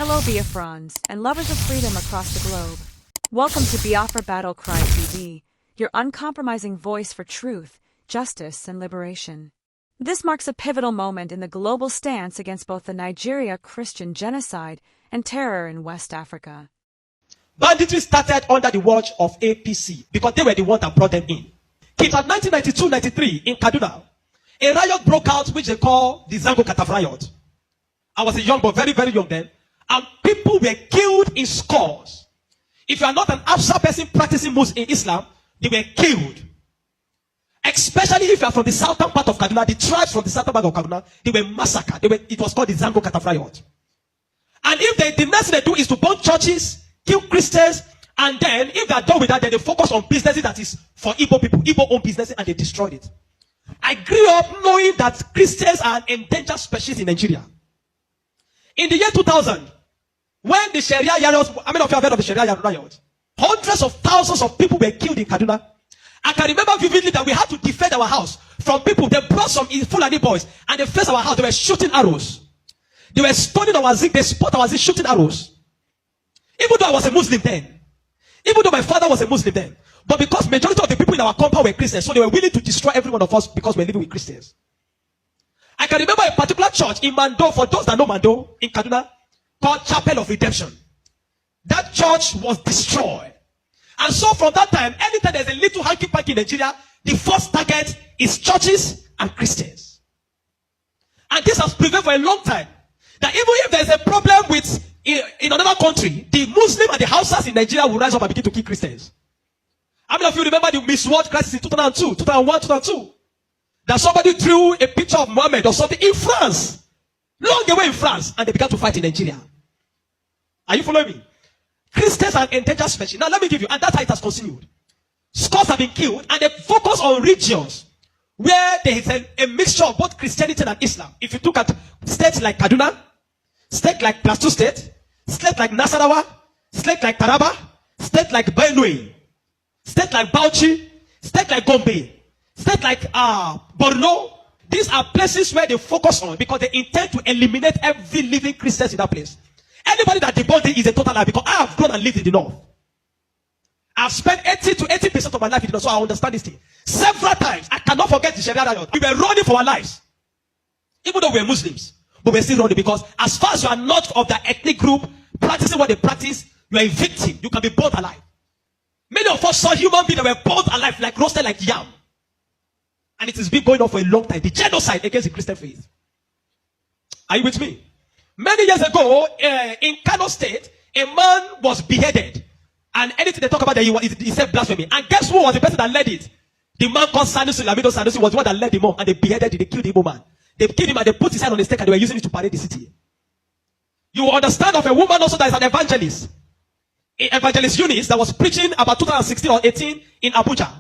Hello Biafrans and lovers of freedom across the globe. Welcome to Biafra Battle Cry TV, your uncompromising voice for truth, justice, and liberation. This marks a pivotal moment in the global stance against both the Nigeria Christian genocide and terror in West Africa. Banditry started under the watch of APC because they were the ones that brought them in. It was 1992-93 in Kaduna. A riot broke out which they call the Zango Kataf riot. I was a young boy, very, very young then. And people were killed in scores. If you are not an Afsa person practicing Muslim in Islam, they were killed. Especially if you are from the southern part of Kaduna, the tribes from the southern part of Kaduna, they were massacred. It was called the Zango Kataf riot. And if the next thing they do is to burn churches, kill Christians, and then if they are done with that, then they focus on businesses that is for Igbo people, Igbo-owned businesses, and they destroyed it. I grew up knowing that Christians are an endangered species in Nigeria. In the year 2000, when the Sharia riots, how many of you have heard of the Sharia riot? Hundreds of thousands of people were killed in Kaduna. I can remember vividly that we had to defend our house from people. They brought some Fulani boys and they faced our house. They were shooting arrows. They were stoning our zinc. They spot our zinc shooting arrows. Even though I was a Muslim then. Even though my father was a Muslim then. But because majority of the people in our compound were Christians, so they were willing to destroy every one of us because we're living with Christians. I can remember a particular church in Mando, for those that know Mando, in Kaduna, called Chapel of Redemption. That church was destroyed. And so from that time, anytime there's a little hanky-panky in Nigeria, the first target is churches and Christians. And this has prevailed for a long time. That even if there's a problem with in another country, the Muslim and the Hausas in Nigeria will rise up and begin to kill Christians. How many of you remember the Miss World crisis in 2002, 2001, 2002? That somebody drew a picture of Muhammad or something in France. Long away in France. And they began to fight in Nigeria. Are you following me? Christians are endangered species. Now let me give you, and that's how it has continued. Scores have been killed, and they focus on regions where there is a mixture of both Christianity and Islam. If you look at states like Kaduna, states like Plateau State, states like Nasarawa, states like Taraba, states like Benue, states like Bauchi, states like Gombe, states like Borno. These are places where they focus on because they intend to eliminate every living Christian in that place. Anybody that debunks it is a total lie because I have grown and lived in the north. I've spent 80 to 80% of my life in the north, so I understand this thing. Several times, I cannot forget the Sharia riot. We were running for our lives. Even though we're Muslims, but we're still running because as far as you are not of that ethnic group, practicing what they practice, you are a victim. You can be burnt alive. Many of us saw human beings that were burnt alive, like roasted like yam. And it has been going on for a long time. The genocide against the Christian faith. Are you with me? Many years ago, in Kanu State, a man was beheaded. And anything they talk about, he said blasphemy. And guess who was the person that led it? The man called Sanusi, Lamido Sanusi, was the one that led him on. And they beheaded him, they killed the Igbo man. They killed him and they put his head on the stake and they were using it to parade the city. You will understand of a woman also that is an evangelist. Evangelist Eunice that was preaching about 2016 or 18 in Abuja.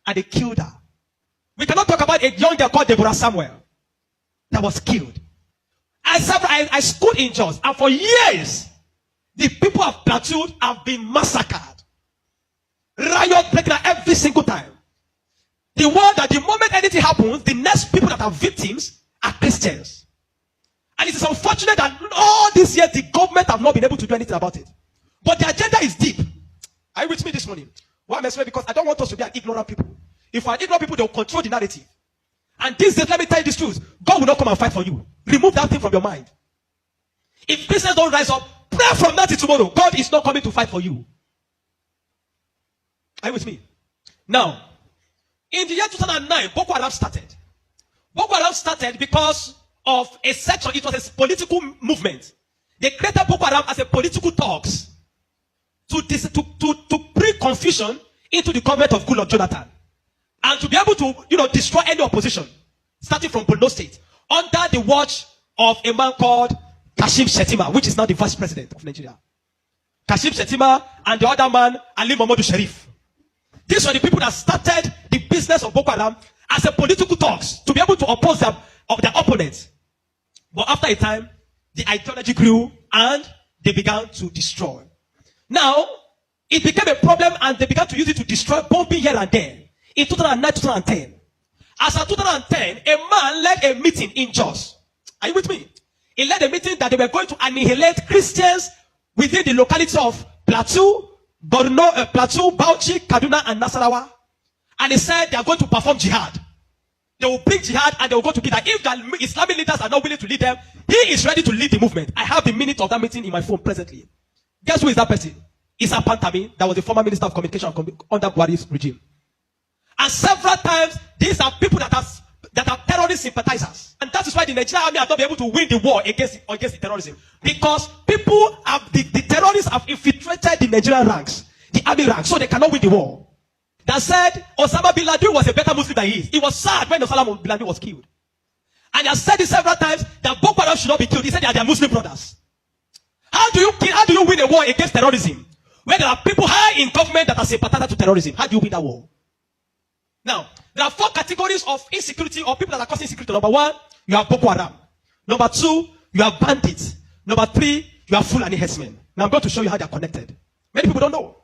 And they killed her. We cannot talk about a young girl called Deborah Samuel that was killed. I schooled in Jos, and for years, the people of Plateau have been massacred. Riot breaking out every single time. The one that the moment anything happens, the next people that are victims are Christians. And it is unfortunate that all these years, the government have not been able to do anything about it. But the agenda is deep. Are you with me this morning? Why am I saying? Because I don't want us to be an ignorant people. If we are ignorant people, they will control the narrative. And this days, let me tell you this truth. God will not come and fight for you. Remove that thing from your mind. If Christians don't rise up, pray from now till tomorrow. God is not coming to fight for you. Are you with me? Now, in the year 2009, Boko Haram started. Boko Haram started because of a section. It was a political movement. They created Boko Haram as a political talks to bring confusion into the government of Goodluck Jonathan. And to be able to, destroy any opposition, starting from Borno State, under the watch of a man called Kashim Shettima, which is now the vice president of Nigeria. Kashim Shettima and the other man, Ali Mohammed Sharif. These were the people that started the business of Boko Haram as a political talks to be able to oppose their opponents. But after a time, the ideology grew and they began to destroy. Now, it became a problem and they began to use it to destroy, bombing here and there. In 2009, 2010. As of 2010, a man led a meeting in Jos. Are you with me? He led a meeting that they were going to annihilate Christians within the locality of Plateau, Borno, Plateau, Bauchi, Kaduna, and Nasarawa. And he said they are going to perform jihad. They will bring jihad and they will go to kill that. If the Islamic leaders are not willing to lead them, he is ready to lead the movement. I have the minute of that meeting in my phone presently. Guess who is that person? It's Pantami, that was the former minister of communication under Buhari's regime. And several times, these are people that are terrorist sympathizers. And that is why the Nigerian army has not been able to win the war against the terrorism. Because people have, the terrorists have infiltrated the Nigerian ranks, the army ranks, so they cannot win the war. That said, Osama bin Laden was a better Muslim than he is. He was sad when Osama bin Laden was killed. And he has said it several times that Boko Haram should not be killed. He said they are their Muslim brothers. How do you win a war against terrorism? When there are people high in government that are sympathizers to terrorism, how do you win that war? Now, there are 4 categories of insecurity or people that are causing insecurity. Number 1, you have Boko Haram. Number 2, you have bandits. Number 3, you have Fulani herdsmen. Now I'm going to show you how they are connected. Many people don't know.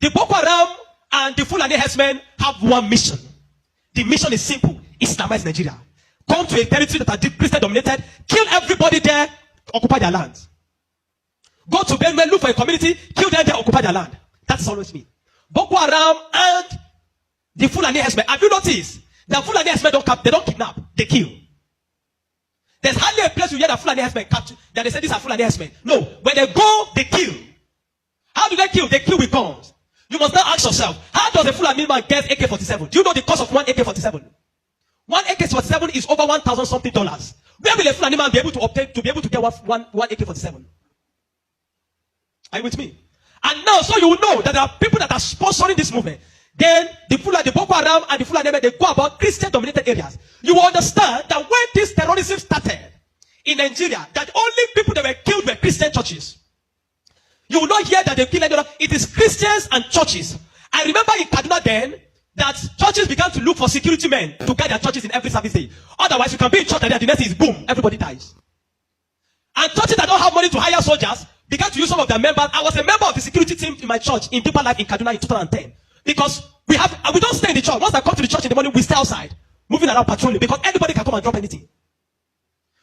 The Boko Haram and the Fulani herdsmen have one mission. The mission is simple: Islamize Nigeria. Come to a territory that are Christian dominated, kill everybody there, occupy their land. Go to Benue, look for a community, kill them there, occupy their land. That's always me. Boko Haram and the Fulani herdsmen. Have you noticed that Fulani herdsmen they don't kidnap, they kill? There's hardly a place you hear that Fulani herdsmen capture, that they say these are Fulani herdsmen. No, when they go, they kill. How do they kill? They kill with guns. You must now ask yourself, how does a Fulani man get AK-47? Do you know the cost of one AK-47? One AK-47 is over $1,000 something. Where will a Fulani man be able to obtain to be able to get one AK-47? Are you with me? And now, so you will know that there are people that are sponsoring this movement. Then the Boko Haram and the Fulani, they go about Christian-dominated areas. You will understand that when this terrorism started in Nigeria, that only people that were killed were Christian churches. You will not hear that they kill anyone. It is Christians and churches. I remember in Kaduna then that churches began to look for security men to guide their churches in every service day. Otherwise, you can be in church and then the next is boom, everybody dies. And churches that don't have money to hire soldiers began to use some of their members. I was a member of the security team in my church in Deeper Life in Kaduna in 2010. Because we don't stay in the church. Once I come to the church in the morning, we stay outside, moving around patrolling, because anybody can come and drop anything.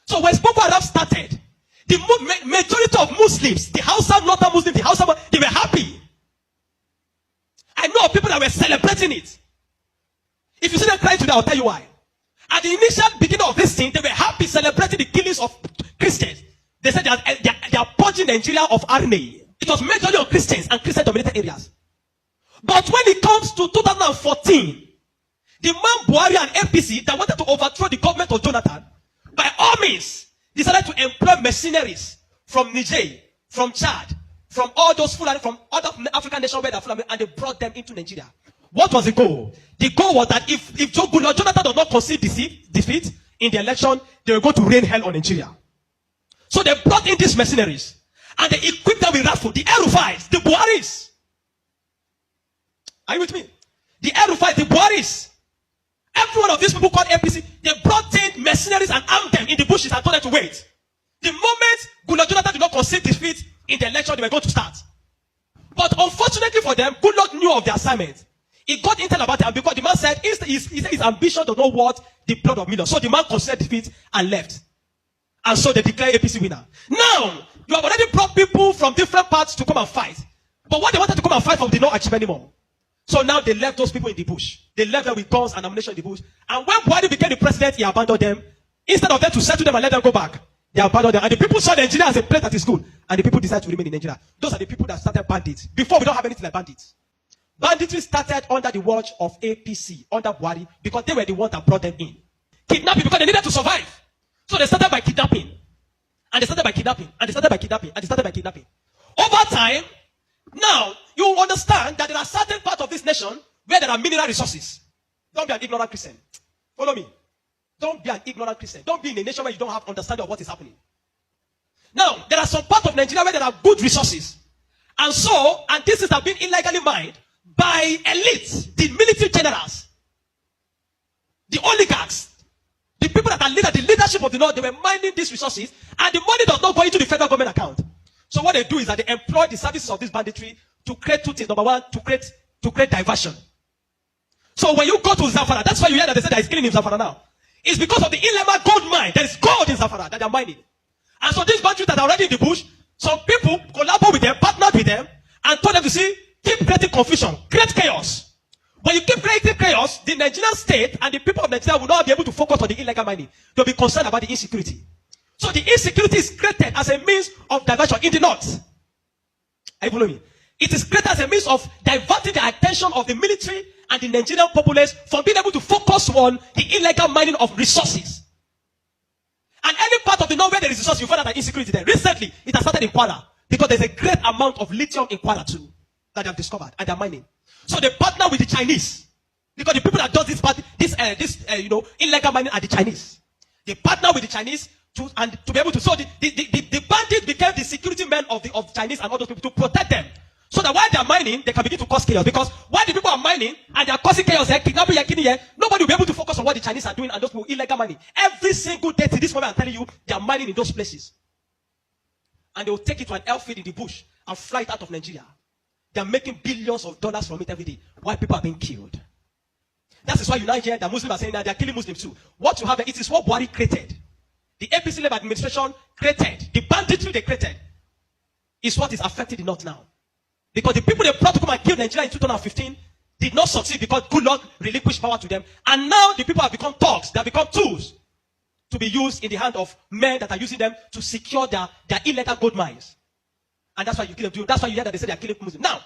So when Boko Haram started, the majority of Muslims, the Hausa, Northern Muslims, they were happy. I know of people that were celebrating it. If you see them crying today, I'll tell you why. At the initial beginning of this thing, they were happy celebrating the killings of Christians. They said they are purging Nigeria of RNA. It was majorly on Christians and Christian-dominated areas. But when it comes to 2014, the man Buhari and APC that wanted to overthrow the government of Jonathan, by all means, decided to employ mercenaries from Niger, from Chad, from all those Fulani, from other African nations where they are Fulani, and they brought them into Nigeria. What was the goal? The goal was that if Jonathan does not concede defeat in the election, they were going to rain hell on Nigeria. So they brought in these mercenaries, and they equipped them with rifles, the Aerofiles, the Buharis. Are you with me? The Aerofiles, the Buharis. Every one of these people called APC, they brought in mercenaries and armed them in the bushes and told them to wait. The moment Jonathan did not concede defeat in the election, they were going to start. But unfortunately for them, Goodluck knew of the assignment. He got intel about it, and because the man said his ambition does not worth the blood of millions. So the man conceded defeat and left. And so they declared APC winner. Now, you have already brought people from different parts to come and fight. But what they wanted to come and fight for did not achieve anymore. So now they left those people in the bush. They left them with guns and ammunition in the bush. And when Buhari became the president, he abandoned them. Instead of them to settle them and let them go back, they abandoned them. And the people saw Nigeria as a place that is good. And the people decided to remain in Nigeria. Those are the people that started bandits. Before, we don't have anything like bandits. Banditry started under the watch of APC, under Buhari, because they were the ones that brought them in. Kidnapping, because they needed to survive. So they started by kidnapping. And they started by kidnapping. And they started by kidnapping. And they started by kidnapping. Over time, now, you understand that there are certain parts of this nation where there are mineral resources. Don't be an ignorant Christian. Follow me. Don't be an ignorant Christian. Don't be in a nation where you don't have understanding of what is happening. Now, there are some parts of Nigeria where there are good resources. And this is have been illegally mined by elites, the military generals, the oligarchs, the people that are the leadership of the North. They were mining these resources, and the money does not go into the federal government account. So what they do is that they employ the services of this banditry to create two things. Number one, to create diversion. So when you go to Zamfara, that's why you hear that they say that is killing in Zamfara now. It's because of the Ilema gold mine. There is gold in Zamfara that they are mining. And so these bandits that are already in the bush, some people collaborate with them, partnered with them, and told them to see, keep creating confusion, create chaos. When you keep creating chaos, the Nigerian state and the people of Nigeria will not be able to focus on the illegal mining. They'll be concerned about the insecurity. So the insecurity is created as a means of diversion in the north. Are you following me? It is created as a means of diverting the attention of the military and the Nigerian populace from being able to focus on the illegal mining of resources. And any part of the north where there is resources, you find out that insecurity there. Recently, it has started in Kwara because there's a great amount of lithium in Kwara too that they have discovered and they're mining. So they partner with the Chinese because the people that does this illegal mining are the Chinese. They partner with the Chinese to be able to. So the bandits became the security men of Chinese and all those people to protect them. So that while they are mining, they can begin to cause chaos. Because while the people are mining and they are causing chaos, kidnapping, nobody will be able to focus on what the Chinese are doing and those people illegal mining. Every single day to this moment, I'm telling you, they are mining in those places. And they will take it to an airfield in the bush and fly it out of Nigeria. They are making billions of dollars from it every day. While people are being killed. That is why you now hear that Muslims are saying that they are killing Muslims too. What you have, it is what Buhari created. The APC led administration created. The banditry they created is what is affecting the north now. Because the people they brought to come and kill Nigeria in 2015 did not succeed because good luck relinquished power to them. And now the people have become thugs. They have become tools to be used in the hand of men that are using them to secure their illegal gold mines. And that's why you kill them. That's why you hear that they say they are killing Muslims. Now,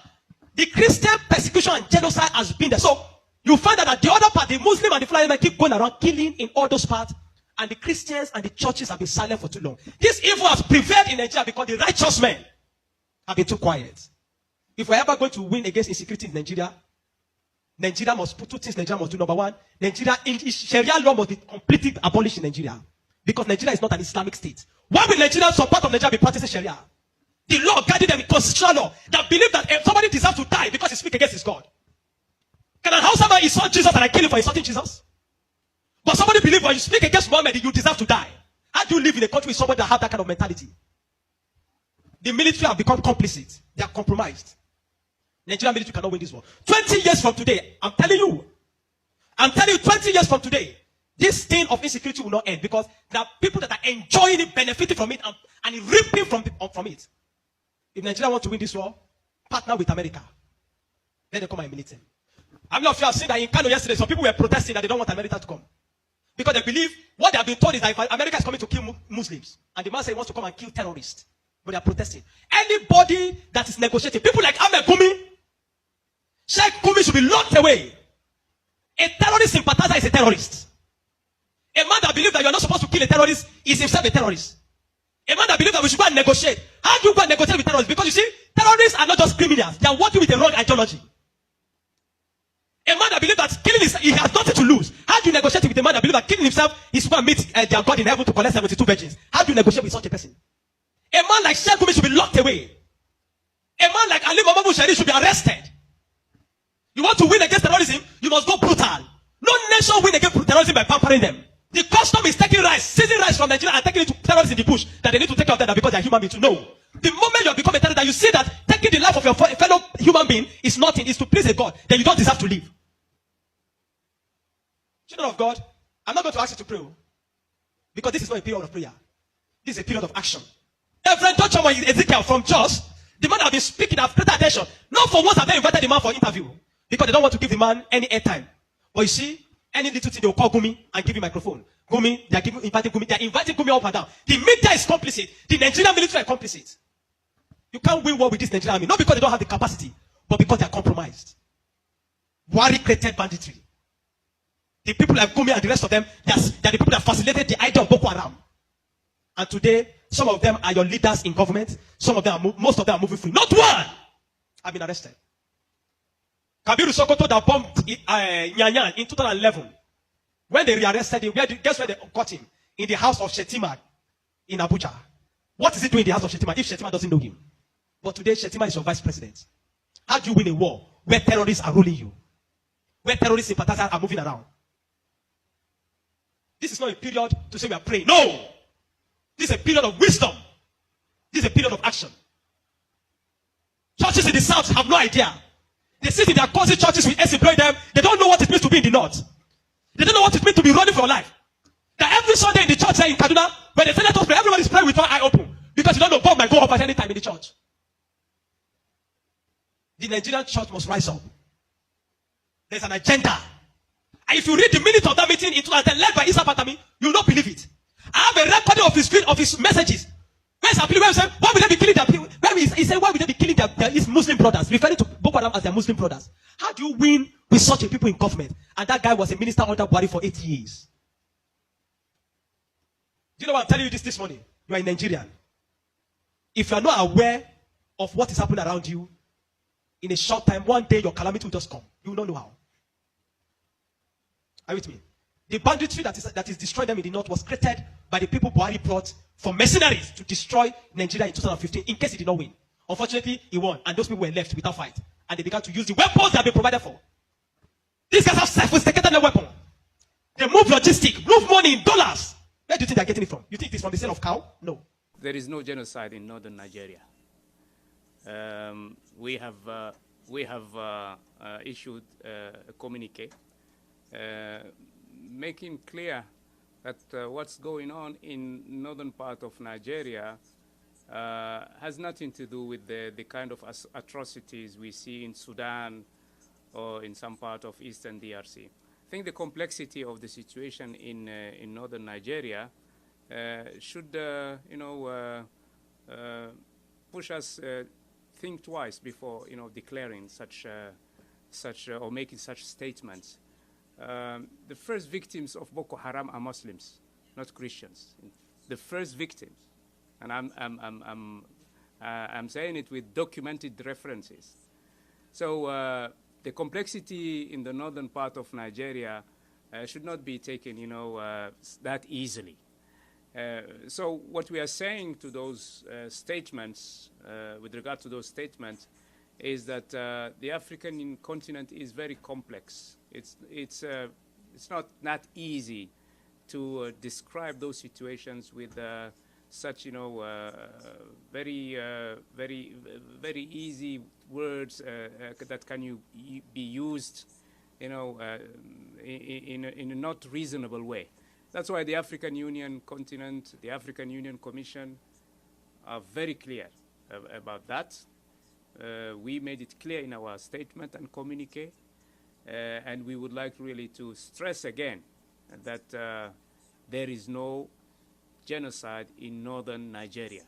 the Christian persecution and genocide has been there. So you find that at the other part, the Muslim and the Fulani men keep going around killing in all those parts. And the Christians and the churches have been silent for too long. This evil has prevailed in Nigeria because the righteous men have been too quiet. If we're ever going to win against insecurity in Nigeria, Nigeria must put two things Nigeria must do. Number one, Sharia law must be completely abolished in Nigeria. Because Nigeria is not an Islamic state. Why will Nigeria, some part of Nigeria, be practicing Sharia? The law guiding them in constitutional law that believe that if somebody deserves to die because he speaks against his God. Can a Hausa man insult Jesus and I kill him for insulting Jesus? But somebody believes when you speak against Muhammad, you deserve to die. How do you live in a country with somebody that has that kind of mentality? The military have become complicit. They are compromised. Nigerian military cannot win this war. 20 years from today, I'm telling you, 20 years from today, this thing of insecurity will not end because there are people that are enjoying it, benefiting from it, and reaping from it. If Nigeria wants to win this war, partner with America. Let them come and militate. I'm not sure I've seen that in Kanu yesterday, some people were protesting that they don't want America to come. Because they believe what they have been told is that if America is coming to kill Muslims, and the man says he wants to come and kill terrorists, but they are protesting. Anybody that is negotiating, people like Ahmed Gumi, Sheikh Gumi should be locked away. A terrorist sympathizer is a terrorist. A man that believes that you are not supposed to kill a terrorist is himself a terrorist. A man that believes that we should go and negotiate. How do you go and negotiate with terrorists? Because you see, terrorists are not just criminals. They are working with a wrong ideology. A man that believes that killing he has nothing to lose. How do you negotiate with a man that believes that killing himself is going to meet their God in heaven to collect 72 virgins? How do you negotiate with such a person? A man like Sheikh Gumi should be locked away. A man like Ali Muhammad Bushari should be arrested. You want to win against terrorism, you must go brutal. No nation win against terrorism by pampering them. The custom is taking rice, seizing rice from Nigeria and taking it to terrorists in the bush that they need to take care of them because they are human beings. No. The moment you have become a terrorist, that you see that taking the life of your fellow human being is nothing, is to please a God, then you don't deserve to live. Children of God, I'm not going to ask you to pray because this is not a period of prayer. This is a period of action. Reverend Dr. Ezekiel from Jos, the man have been speaking, have paid attention. Not for once have they invited the man for interview because they don't want to give the man any airtime. But you see, any little thing they will call Gumi and give him microphone. Gumi, they are inviting Gumi up and down. The media is complicit. The Nigerian military is complicit. You can't win war with this Nigerian army, not because they don't have the capacity, but because they are compromised. Buhari created banditry. The people like Gumi and the rest of them, they are the people that facilitated the idea of Boko Haram. And today, some of them are your leaders in government. Some of them, most of them are moving free. Not one have been arrested. Kabiru Sokoto that bombed Nyanyan in 2011. When they rearrested him, guess where they caught him? In the house of Shetima in Abuja. What is he doing in the house of Shetima if Shetima doesn't know him? But today, Shetima is your vice president. How do you win a war where terrorists are ruling you? Where terrorist sympathizers are moving around? This is not a period to say we are praying. No! This is a period of wisdom. This is a period of action. Churches in the south have no idea. They sit in their cozy churches with exploit them. They don't know what it means to be in the north. They don't know what it means to be running for your life. That every Sunday in the church there in Kaduna, When they say let us pray, everyone is praying with one eye open. Because you don't know, God might go up at any time in the church. The Nigerian church must rise up. There's an agenda. And if you read the minutes of that meeting in 2010 led by Isa Patami, you will not believe it. I have a recording of his messages. Where's Appeal? Where he said, why would they be killing their people? He said, why would they be killing his Muslim brothers? Referring to Boko Haram as their Muslim brothers. How do you win with such a people in government? And that guy was a minister under Buhari for 8 years. Do you know what I'm telling you this morning? You are in Nigeria. If you are not aware of what is happening around you, in a short time, one day your calamity will just come. You will not know how. Are you with me? The banditry that is destroying them in the north was created by the people Buhari brought for mercenaries to destroy Nigeria in 2015 in case he did not win. Unfortunately, he won, and those people were left without fight. And they began to use the weapons that have been provided for. These guys have sophisticated their weapon. They move logistic, move money in dollars. Where do you think they're getting it from? You think it's from the sale of cow? No. There is no genocide in northern Nigeria. We have issued a communique making clear that what's going on in northern part of Nigeria has nothing to do with the kind of atrocities we see in Sudan or in some part of eastern DRC. I think the complexity of the situation in northern Nigeria should push us think twice before declaring such or making such statements. The first victims of Boko Haram are Muslims, not Christians. The first victims, and I'm saying it with documented references. So the complexity in the northern part of Nigeria should not be taken, that easily. So what we are saying to those statements, with regard to those statements, is that the African continent is very complex. It's not easy to describe those situations with such very easy words that can be used in a not reasonable way. That's why the African Union continent, the African Union Commission are very clear about that. We made it clear in our statement and communique, and we would like really to stress again that there is no genocide in northern Nigeria.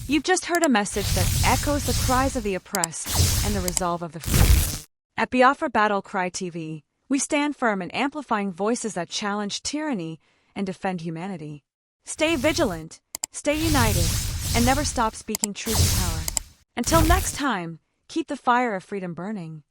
You've just heard a message that echoes the cries of the oppressed and the resolve of the free. At Biafra Battle Cry TV, we stand firm in amplifying voices that challenge tyranny and defend humanity. Stay vigilant, stay united, and never stop speaking truth to power. Until next time, keep the fire of freedom burning.